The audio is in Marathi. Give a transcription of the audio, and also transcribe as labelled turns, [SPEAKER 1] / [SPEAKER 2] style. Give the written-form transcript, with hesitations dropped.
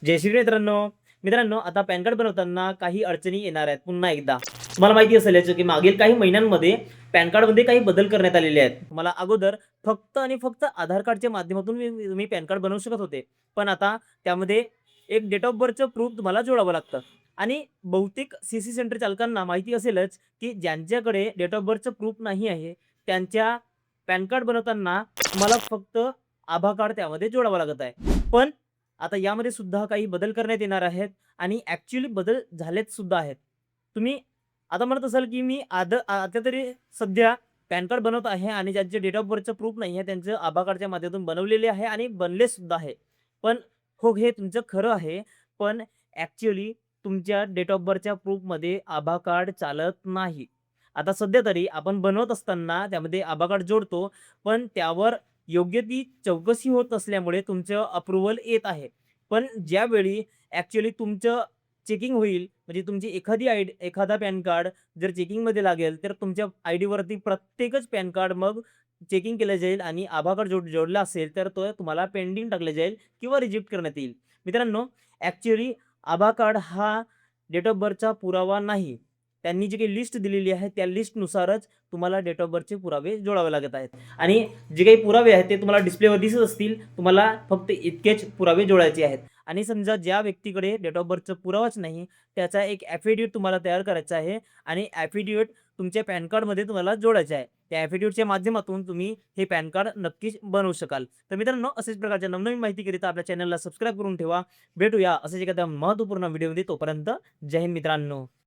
[SPEAKER 1] जय श्री मित्रांनो. मित्रांनो, आता पॅन कार्ड बनवताना काही अडचणी येणार आहेत. पुन्हा एकदा तुम्हाला माहिती असेल याचं, की मागील काही महिन्यांमध्ये पॅन कार्डमध्ये काही बदल करण्यात आलेले आहेत. तुम्हाला अगोदर फक्त आणि फक्त आधार कार्डच्या माध्यमातून तुम्ही पॅन कार्ड बनवू शकत होते. पण आता त्यामध्ये एक डेट ऑफ बर्थचं प्रूफ तुम्हाला जोडावं लागतं. आणि बहुतेक सी सेंटर चालकांना माहिती असेलच, की ज्यांच्याकडे डेट ऑफ बर्थचं प्रूफ नाही आहे, त्यांच्या पॅन कार्ड बनवताना तुम्हाला फक्त आधार कार्ड त्यामध्ये जोडावं लागत आहे. पण आता यामध्ये सुद्धा काही बदल करण्यात येणार आहेत आणि ॲक्चुअली बदल झालेत सुद्धा आहेत. तुम्ही आता म्हणत असाल, की मी आता तरी सध्या पॅन कार्ड बनवत आहे आणि ज्यांचे डेट ऑफ बर्थचं प्रूफ नाही आहे, त्यांचं आधार कार्डच्या माध्यमातून बनवलेले आहे आणि बनले सुद्धा आहे. पण हो, हे तुमचं खरं आहे. पण ॲक्चुअली तुमच्या डेट ऑफ बर्थच्या प्रूफमध्ये आधार कार्ड चालत नाही. आता सध्या तरी आपण बनवत असताना त्यामध्ये आधार कार्ड जोडतो, पण त्यावर योग्य ती चौकशी होत असल्यामुळे तुमचं अप्रूव्हल येत आहे. पण ज्यावेळी ॲक्चुअली तुमचं चेकिंग होईल, म्हणजे तुमची एखादा पॅन कार्ड जर चेकिंगमध्ये लागेल, तर तुमच्या आयडीवरती प्रत्येकच पॅन कार्ड मग चेकिंग केलं जाईल आणि आधार कार्ड जोडला असेल, तर तो तुम्हाला पेंडिंग टाकलं जाईल किंवा रिजेक्ट करण्यात येईल. मित्रांनो, ॲक्चुअली आधार कार्ड हा डेट ऑफ बर्थचा पुरावा नाही. त्यांनी जी काही लिस्ट दिलेली आहे, त्या लिस्टनुसारच तुम्हाला डेट ऑफ बर्थचे पुरावे जोडावे लागत आहेत. आणि जे काही पुरावे आहेत ते तुम्हाला डिस्प्लेवर दिसत असतील. तुम्हाला फक्त इतकेच पुरावे जोडायचे आहेत. आणि समजा ज्या व्यक्तीकडे डेट ऑफ बर्थचा पुरावाच नाही, त्याचा एक ॲफिडेव्हिट तुम्हाला तयार करायचा आहे आणि ॲफिडेव्हिट तुमच्या पॅन कार्डमध्ये तुम्हाला जोडायचं आहे. त्या ॲफिडेव्हिटच्या माध्यमातून तुम्ही हे पॅन कार्ड नक्कीच बनवू शकाल. तर मित्रांनो, अशाच प्रकारच्या नवनवीन माहितीकरिता आपल्या चॅनलला सबस्क्राईब करून ठेवा. भेटूया अशाच एखाद्या महत्त्वपूर्ण व्हिडिओमध्ये. तोपर्यंत जय हिंद मित्रांनो.